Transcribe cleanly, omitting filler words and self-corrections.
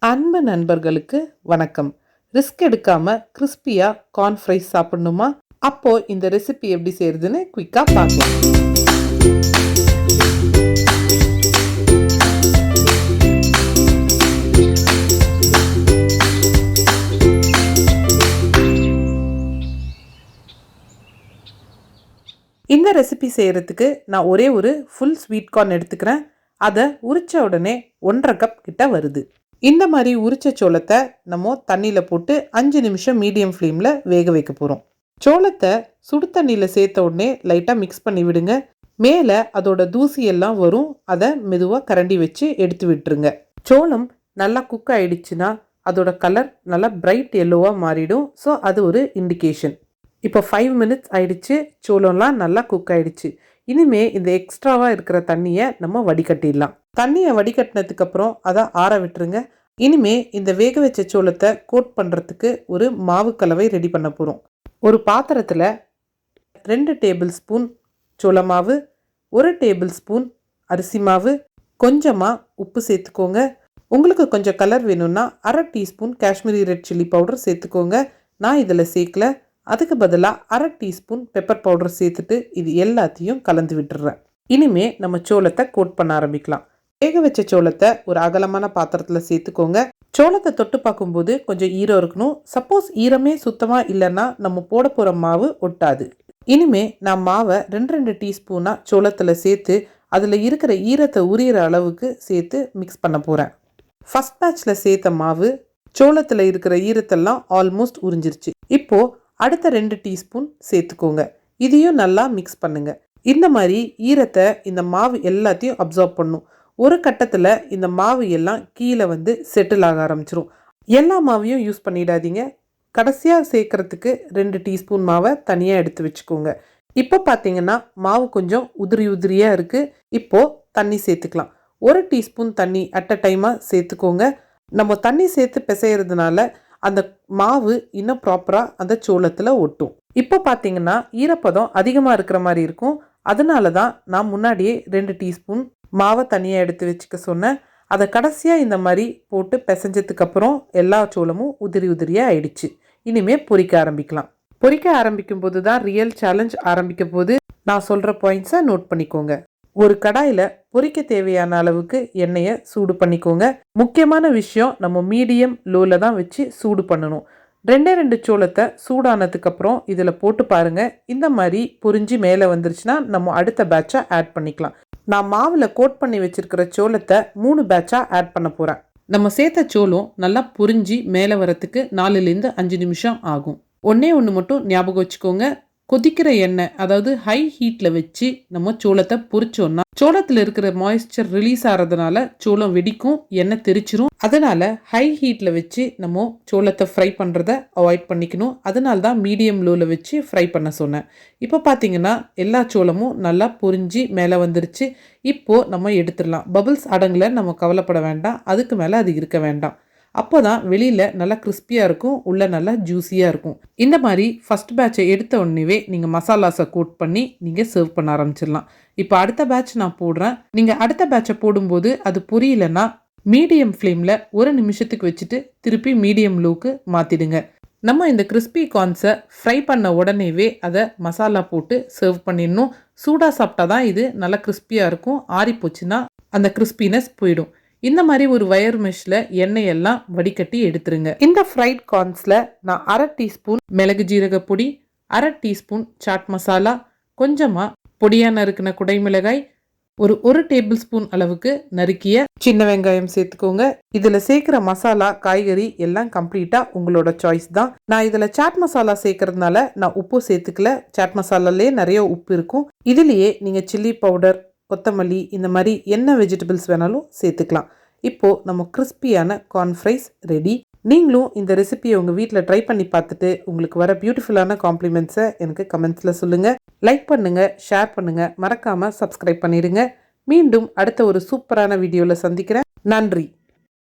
அன்பு நண்பர்களுக்கு வணக்கம். ரிஸ்க் எடுக்காம கிறிஸ்பியா கார்ன் ஃப்ரைஸ் சாப்பிடணுமா? அப்போ இந்த ரெசிபி எப்படி செய்யறதுன்னு குயிக்கா பார்க்கலாம். இந்த ரெசிபி செய்யறதுக்கு நான் ஒரே ஒரு ஃபுல் ஸ்வீட் கார்ன் எடுத்துக்கிறேன். அதை உரிச்ச உடனே 1.5 கப் கிட்ட வருது. இந்த மாதிரி உரிச்ச சோளத்தை நம்ம தண்ணியில் போட்டு 5 நிமிஷம் மீடியம் ஃப்ளேமில் வேக வைக்க போகிறோம். சோளத்தை சுடு தண்ணியில் சேர்த்த உடனே லைட்டாக மிக்ஸ் பண்ணி விடுங்க. மேலே அதோட தூசி எல்லாம் வரும். அதை மெதுவாக கரண்டி வச்சு எடுத்து விட்டுருங்க. சோளம் நல்லா குக் ஆயிடுச்சுன்னா அதோட கலர் நல்லா பிரைட் எல்லோவாக மாறிடும். ஸோ அது ஒரு இண்டிகேஷன். இப்போ 5 மினிட்ஸ் ஆயிடுச்சு. சோளம்லாம் நல்லா குக் ஆயிடுச்சு. இனிமே இந்த எக்ஸ்ட்ராவாக இருக்கிற தண்ணியை நம்ம வடிகட்டிடலாம். தண்ணியை வடிகட்டினதுக்கு அப்புறம் அதை ஆற விட்டுருங்க. இனிமே இந்த வேக வச்ச சோளத்தை கோட் பண்ணுறதுக்கு ஒரு மாவு கலவை ரெடி பண்ண போகிறோம். ஒரு பாத்திரத்தில் 2 டேபிள் ஸ்பூன் சோள மாவு, 1 டேபிள் ஸ்பூன் அரிசி மாவு, கொஞ்சமாக உப்பு சேர்த்துக்கோங்க. உங்களுக்கு கொஞ்சம் கலர் வேணும்னா 1/2 teaspoon Kashmiri red chilli powder சேர்த்துக்கோங்க. நான் இதில் சேர்க்கல. அதுக்கு பதிலாக 1/2 டீஸ்பூன் பெப்பர் பவுடர் சேர்த்துட்டு இது எல்லாத்தையும் கலந்து விட்டுடுறேன். இனிமே நம்ம சோளத்தை கோட் பண்ண ஆரம்பிக்கலாம். வேக வச்ச சோளத்தை ஒரு அகலமான பாத்திரத்தில் சேர்த்துக்கோங்க. சோளத்தை தொட்டு பார்க்கும்போது கொஞ்சம் ஈரம் இருக்கணும். சப்போஸ் ஈரமே சுத்தமாக இல்லைன்னா நம்ம போட போகிற மாவு ஒட்டாது. இனிமே நான் மாவை 2 டீஸ்பூனாக சோளத்தில் சேர்த்து அதில் இருக்கிற ஈரத்தை உரியிற அளவுக்கு சேர்த்து மிக்ஸ் பண்ண போகிறேன். ஃபர்ஸ்ட் பேட்சில் சேர்த்த மாவு சோளத்தில் இருக்கிற ஈரத்தெல்லாம் ஆல்மோஸ்ட் உறிஞ்சிருச்சு. இப்போது அடுத்த 2 டீஸ்பூன் சேர்த்துக்கோங்க. இதையும் நல்லா மிக்ஸ் பண்ணுங்க. இந்த மாதிரி ஈரத்தை இந்த மாவு எல்லாத்தையும் அப்சார்ப் பண்ணும். ஒரு கட்டத்தில் இந்த மாவு எல்லாம் கீழே வந்து செட்டில் ஆக ஆரம்பிச்சிரும். எல்லா மாவையும் யூஸ் பண்ணிடாதீங்க. கடைசியாக சேர்க்கறதுக்கு 2 டீஸ்பூன் மாவை தனியாக எடுத்து வச்சுக்கோங்க. இப்போ பார்த்தீங்கன்னா மாவு கொஞ்சம் உதிரியாக இருக்குது. இப்போது தண்ணி சேர்த்துக்கலாம். 1 டீஸ்பூன் தண்ணி அட் அ டைமாக சேர்த்துக்கோங்க. நம்ம தண்ணி சேர்த்து பிசைகிறதுனால அந்த மாவு இன்னும் ப்ராப்பராக அந்த சோளத்தில் ஒட்டும். இப்போ பார்த்தீங்கன்னா ஈரப்பதம் அதிகமாக இருக்கிற மாதிரி இருக்கும். அதனால தான் நான் முன்னாடியே 2 டீஸ்பூன் மாவை தனியாக எடுத்து வச்சுக்க சொன்னேன். அதை கடைசியாக இந்த மாதிரி போட்டு பிசைஞ்சதுக்கப்புறம் எல்லா சோளமும் உதிரியாக ஆயிடுச்சு. இனிமேல் பொரிக்க ஆரம்பிக்கலாம். பொரிக்க ஆரம்பிக்கும் போது தான் ரியல் சேலஞ்ச் ஆரம்பிக்க போது. நான் சொல்கிற பாயிண்ட்ஸை நோட் பண்ணிக்கோங்க. ஒரு கடாயில் பொரிக்க தேவையான அளவுக்கு எண்ணெயை சூடு பண்ணிக்கோங்க. முக்கியமான விஷயம், நம்ம மீடியம் லோவில் தான் வச்சு சூடு பண்ணணும். 2 சோளத்தை சூடானதுக்கப்புறம் இதில் போட்டு பாருங்கள். இந்த மாதிரி பொரிஞ்சு மேலே வந்துருச்சுன்னா நம்ம அடுத்த பேட்சை ஆட் பண்ணிக்கலாம். நான் மாவில் கோட் பண்ணி வச்சுருக்கிற சோளத்தை 3 பேட்சாக ஆட் பண்ண போகிறேன். நம்ம சேர்த்த சோளம் நல்லா பொரிஞ்சு மேலே வரத்துக்கு 4லேருந்து 5 நிமிஷம் ஆகும். ஒன்றே மட்டும் ஞாபகம் வச்சுக்கோங்க. கொதிக்கிற எண்ணெய், அதாவது ஹை ஹீட்டில் வச்சு நம்ம சோளத்தை பொரிச்சோன்னா சோளத்தில் இருக்கிற மாய்ஸ்சர் ரிலீஸ் ஆகிறதுனால சோளம் வெடிக்கும், எண்ணெய் தெரிச்சிரும். அதனால ஹை ஹீட்டில் வச்சு நம்ம சோளத்தை ஃப்ரை பண்ணுறதை அவாய்ட் பண்ணிக்கணும். அதனால தான் மீடியம் லோவில் வச்சு ஃப்ரை பண்ண சொன்னேன். இப்போ பார்த்தீங்கன்னா எல்லா சோளமும் நல்லா பொரிஞ்சு மேலே வந்துருச்சு. இப்போது நம்ம எடுத்துடலாம். பபிள்ஸ் அடங்கலை, நம்ம கவலைப்பட வேண்டாம். அதுக்கு மேலே அது இருக்க வேண்டாம். அப்போ தான் வெளியில் நல்லா கிறிஸ்பியாக இருக்கும், உள்ளே நல்லா ஜூஸியாக இருக்கும். இந்த மாதிரி ஃபஸ்ட் பேட்சை எடுத்த உடனே நீங்கள் மசாலாஸை கோட் பண்ணி நீங்கள் சர்வ் பண்ண ஆரம்பிச்சிடலாம். இப்போ அடுத்த பேட்ச் நான் போடுறேன். நீங்கள் அடுத்த பேட்சை போடும்போது அது புரியலன்னா மீடியம் ஃப்ளேமில் 1 நிமிஷத்துக்கு வச்சுட்டு திருப்பி மீடியம் லோவுக்கு மாற்றிடுங்க. நம்ம இந்த கிறிஸ்பி கார்ன்ஸை ஃப்ரை பண்ண உடனேவே அதை மசாலா போட்டு சர்வ் பண்ணிடணும். சூடாக சாப்பிட்டா தான் இது நல்லா கிறிஸ்பியாக இருக்கும். ஆறி போச்சுன்னா அந்த கிறிஸ்பினஸ் போயிடும். இந்த மாதிரி ஒரு வயர் மெஷ்ல எண்ணெயெல்லாம் வடிகட்டி எடுத்துருங்க. இந்த ஃப்ரைட் கார்ன்ஸில் நான் 1/2 டீஸ்பூன் மிளகு ஜீரக பொடி, 1/2 டீஸ்பூன் சாட் மசாலா, கொஞ்சமாக பொடியாக நறுக்கின குடைமிளகாய், ஒரு டேபிள் ஸ்பூன் அளவுக்கு நறுக்கிய சின்ன வெங்காயம் சேர்த்துக்கோங்க. இதில் சேர்க்குற மசாலா, காய்கறி எல்லாம் கம்ப்ளீட்டாக உங்களோட சாய்ஸ் தான். நான் இதில் சாட் மசாலா சேர்க்கறதுனால நான் உப்பு சேர்த்துக்கல. சாட் மசாலாலே நிறைய உப்பு இருக்கும். இதுலேயே நீங்கள் சில்லி பவுடர், கொத்தமல்லி, இந்த மாதிரி என்ன வெஜிடபிள்ஸ் வேணாலும் சேர்த்துக்கலாம். இப்போது நம்ம கிறிஸ்பியான கார்ன் ஃப்ரைஸ் ரெடி. நீங்களும் இந்த ரெசிபியை உங்கள் வீட்டில் ட்ரை பண்ணி பார்த்துட்டு உங்களுக்கு வர பியூட்டிஃபுல்லான காம்ப்ளிமெண்ட்ஸை எனக்கு கமெண்ட்ஸில் சொல்லுங்கள். லைக் பண்ணுங்கள், ஷேர் பண்ணுங்கள், மறக்காமல் சப்ஸ்கிரைப் பண்ணிடுங்க. மீண்டும் அடுத்த ஒரு சூப்பரான வீடியோவில் சந்திக்கிறேன். நன்றி.